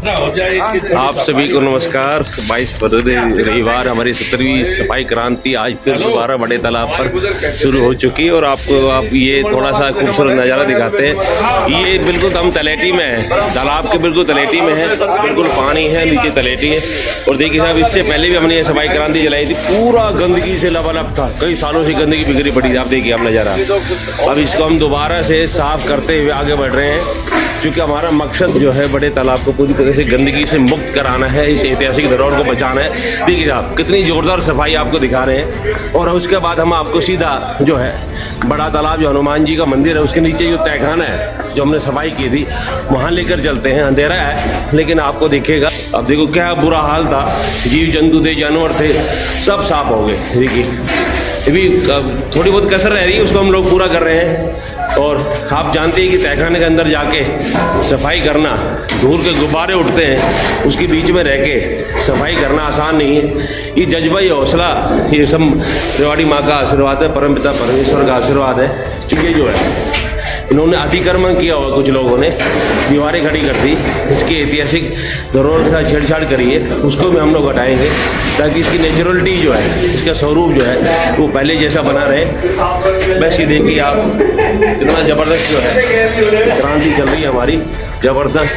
आप सभी को नमस्कार। 22 फरवरी रविवार हमारी 17वीं सफाई क्रांति आज फिर दोबारा बड़े तालाब पर शुरू हो चुकी है और आपको आप ये थोड़ा सा खूबसूरत नज़ारा दिखाते हैं। ये बिल्कुल हम तलेटी में है, तालाब के बिल्कुल तलेटी में है, बिल्कुल पानी है, नीचे तलेटी है। और देखिए साहब, इससे पहले भी हमने ये सफाई क्रांति जलाई थी, पूरा गंदगी से लबालब था, कई सालों से गंदगी बिखरी पड़ी थी। आप देखिए आप नज़ारा, अब इसको हम दोबारा से साफ करते हुए आगे बढ़ रहे हैं, क्योंकि हमारा मकसद जो है बड़े तालाब को पूरी तरह से गंदगी से मुक्त कराना है, इस ऐतिहासिक धरोहर को बचाना है। देखिए आप कितनी जोरदार सफाई आपको दिखा रहे हैं। और उसके बाद हम आपको सीधा जो है बड़ा तालाब, जो हनुमान जी का मंदिर है, उसके नीचे जो तहखाना है जो हमने सफाई की थी, वहाँ लेकर चलते हैं। अंधेरा है लेकिन आपको दिखेगा। अब देखो क्या बुरा हाल था, जीव जंतु थे, जानवर थे, सब साफ हो गए। देखिए अभी थोड़ी बहुत कसर रह रही है, उसको हम लोग पूरा कर रहे हैं। और आप जानते हैं कि तहखाने के अंदर जाके सफाई करना, धूल के गुब्बारे उठते हैं, उसके बीच में रह के सफाई करना आसान नहीं है। ये जज्बा, ये हौसला, ये सब रेवाड़ी माँ का आशीर्वाद है, परमपिता परमेश्वर का आशीर्वाद है। क्योंकि जो है इन्होंने अतिक्रमण किया हुआ, कुछ लोगों ने दीवारें खड़ी कर दी, इसके ऐतिहासिक धरोहर के साथ छेड़छाड़ करी है, उसको भी हम लोग हटाएंगे ताकि इसकी नेचुरलिटी जो है, इसका स्वरूप जो है वो पहले जैसा बना रहे। बस ये देखिए आप, इतना ज़बरदस्त जो है क्रांति चल रही है हमारी, ज़बरदस्त।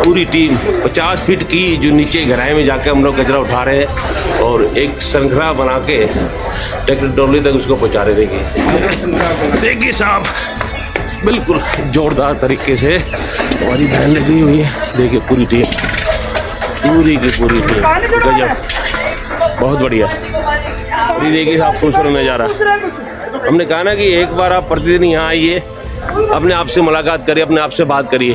पूरी टीम 50 फीट की जो नीचे गहराई में जाकर हम लोग कचरा उठा रहे हैं और एक श्रृंखला बना के ट्रैक्टर ट्रॉली तक उसको पहुँचा रहे। देखिए साहब, बिल्कुल जोरदार तरीके से हमारी बहन लगी हुई है। देखिए पूरी टीम, पूरी की पूरी टीम, गजब, बहुत बढ़िया। और ये देखिए साहब खूबसूरत नज़ारा। हमने कहा ना कि एक बार आप प्रतिदिन यहाँ आइए, अपने आप से मुलाकात करिए, अपने आप से बात करिए,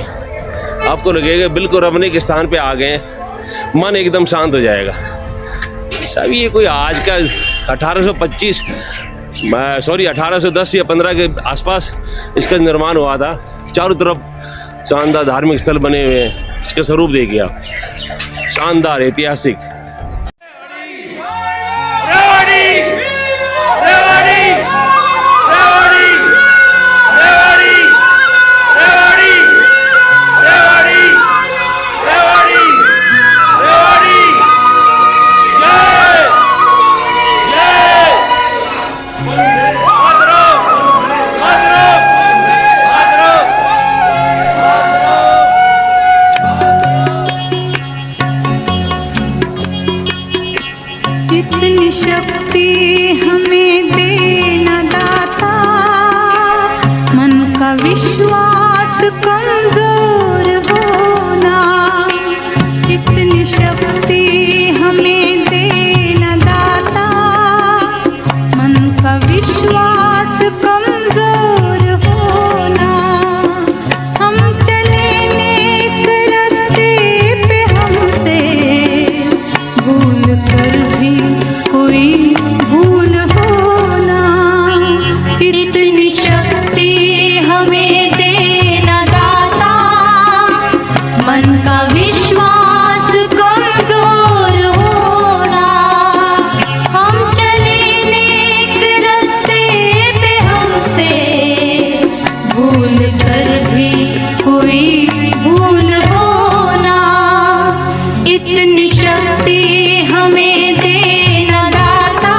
आपको लगेगा बिल्कुल रमणीक स्थान पे आ गए, मन एकदम शांत हो जाएगा। साहब ये कोई आज का 1810 या 15 के आसपास इसका निर्माण हुआ था। चारों तरफ शानदार धार्मिक स्थल बने हुए हैं। इसका स्वरूप देखिए आप, शानदार ऐतिहासिक। इतनी शक्ति हमें देना दाता, मन का विश्वास कमजोर होना। इतनी शक्ति हमें देना दाता, मन का विश्वास कमजोर होना। हम चले नेक रास्ते पे, हमसे भूल कर भी कोई भूल होना। इतनी शक्ति हमें देना दाता, मन का विश्वास कमजोर होना। हम चले नेक रास्ते पे, हमसे भूल कर भी कोई भूल होना। इतनी शक्ति हमें देना दाता,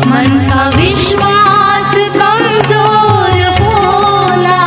मन का विश्वास कमजोर होना।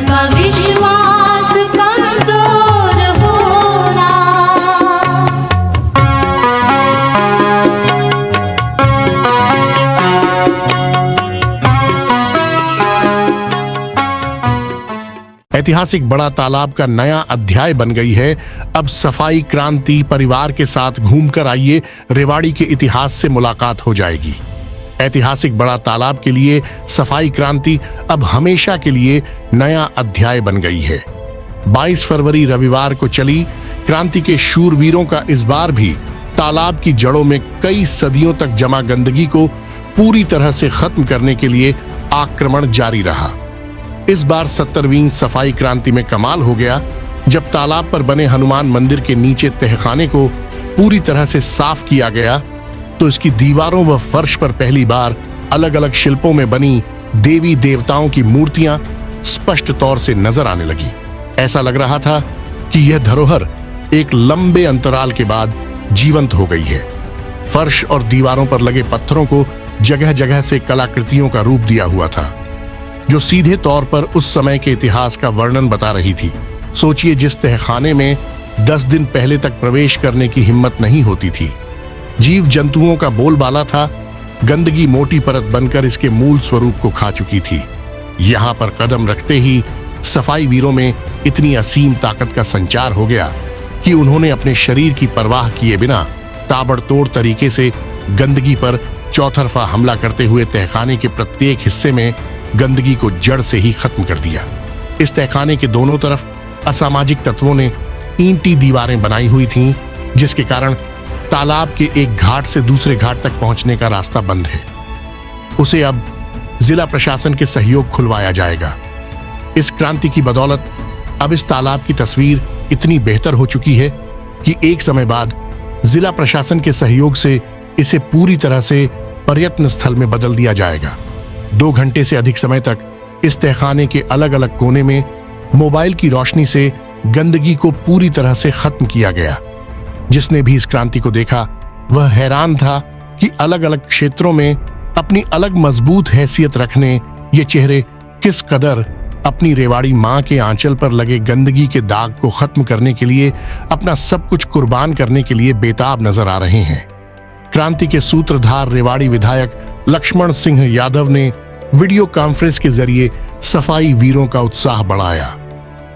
का विश्वास कमजोर होना। ऐतिहासिक बड़ा तालाब का नया अध्याय बन गई है। अब सफाई क्रांति परिवार के साथ घूमकर आइए, रेवाड़ी के इतिहास से मुलाकात हो जाएगी। ऐतिहासिक बड़ा तालाब के लिए सफाई क्रांति अब हमेशा के लिए नया अध्याय बन गई है। 22 फरवरी रविवार को चली क्रांति के शूरवीरों का इस बार भी तालाब की जड़ों में कई सदियों तक जमा गंदगी को पूरी तरह से खत्म करने के लिए आक्रमण जारी रहा। इस बार 70वीं सफाई क्रांति में कमाल हो गया जब तालाब पर बने हनुमान मंदिर के नीचे तहखाने को पूरी तरह से साफ किया गया तो इसकी दीवारों व फर्श पर पहली बार अलग अलग शिल्पों में बनी देवी देवताओं की मूर्तियां स्पष्ट तौर से नजर आने लगी। ऐसा लग रहा था कि यह धरोहर एक लंबे अंतराल के बाद जीवंत हो गई है। फर्श और दीवारों पर लगे पत्थरों को जगह जगह से कलाकृतियों का रूप दिया हुआ था जो सीधे तौर पर उस समय के इतिहास का वर्णन बता रही थी। सोचिए, जिस तहखाने में 10 दिन पहले तक प्रवेश करने की हिम्मत नहीं होती थी, जीव जंतुओं का बोलबाला था, गंदगी मोटी परत बनकर इसके मूल स्वरूप को खा चुकी थी। यहाँ पर कदम रखते ही सफाई वीरों में इतनी असीम ताकत का संचार हो गया कि उन्होंने अपने शरीर की परवाह किए बिना ताबड़तोड़ तरीके से गंदगी पर चौतरफा हमला करते हुए तहखाने के प्रत्येक हिस्से में गंदगी को जड़ से ही खत्म कर दिया। इस तहखाने के दोनों तरफ असामाजिक तत्वों ने ईंटी दीवारें बनाई हुई थीं, जिसके कारण तालाब के एक घाट से दूसरे घाट तक पहुंचने का रास्ता बंद है। उसे अब जिला प्रशासन के सहयोग खुलवाया जाएगा। इस क्रांति की बदौलत अब इस तालाब की तस्वीर इतनी बेहतर हो चुकी है कि एक समय बाद जिला प्रशासन के सहयोग से इसे पूरी तरह से पर्यटन स्थल में बदल दिया जाएगा। 2 घंटे से अधिक समय तक इस तहखाने के अलग अलग कोने में मोबाइल की रोशनी से गंदगी को पूरी तरह से खत्म किया गया। जिसने भी इस क्रांति को देखा वह हैरान था कि अलग अलग क्षेत्रों में अपनी अलग मजबूत हैसियत रखने ये चेहरे किस कदर अपनी रेवाड़ी माँ के आंचल पर लगे गंदगी के दाग को खत्म करने के लिए अपना सब कुछ कुर्बान करने के लिए बेताब नजर आ रहे हैं। क्रांति के सूत्रधार रेवाड़ी विधायक लक्ष्मण सिंह यादव ने वीडियो कॉन्फ्रेंस के जरिए सफाई वीरों का उत्साह बढ़ाया।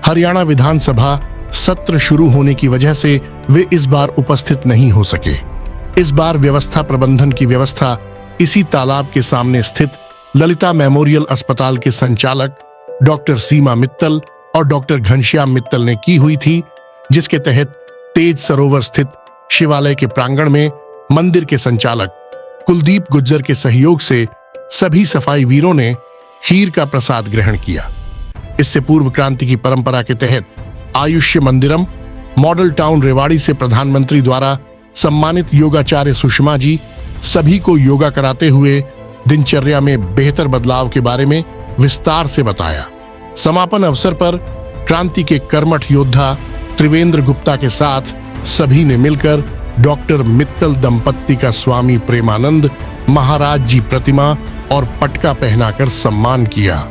हरियाणा विधानसभा सत्र शुरू होने की वजह से वे इस बार उपस्थित नहीं हो सके। इस बार व्यवस्था प्रबंधन की व्यवस्था इसी तालाब के सामने स्थित ललिता मेमोरियल अस्पताल के संचालक डॉक्टर सीमा मित्तल और डॉक्टर घनश्याम मित्तल ने की हुई थी, जिसके तहत तेज सरोवर स्थित शिवालय के प्रांगण में मंदिर के संचालक कुलदीप गुज्जर के सहयोग से सभी सफाई वीरों ने खीर का प्रसाद ग्रहण किया। इससे पूर्व क्रांति की परंपरा के तहत आयुष्य मंदिरम मॉडल टाउन रेवाड़ी से प्रधानमंत्री द्वारा सम्मानित योगाचार्य सुषमा जी सभी को योगा कराते हुए दिनचर्या में बेहतर बदलाव के बारे में विस्तार से बताया। समापन अवसर पर क्रांति के कर्मठ योद्धा त्रिवेंद्र गुप्ता के साथ सभी ने मिलकर डॉक्टर मित्तल दंपत्ति का स्वामी प्रेमानंद महाराज जी प्रतिमा और पटका पहनाकर सम्मान किया।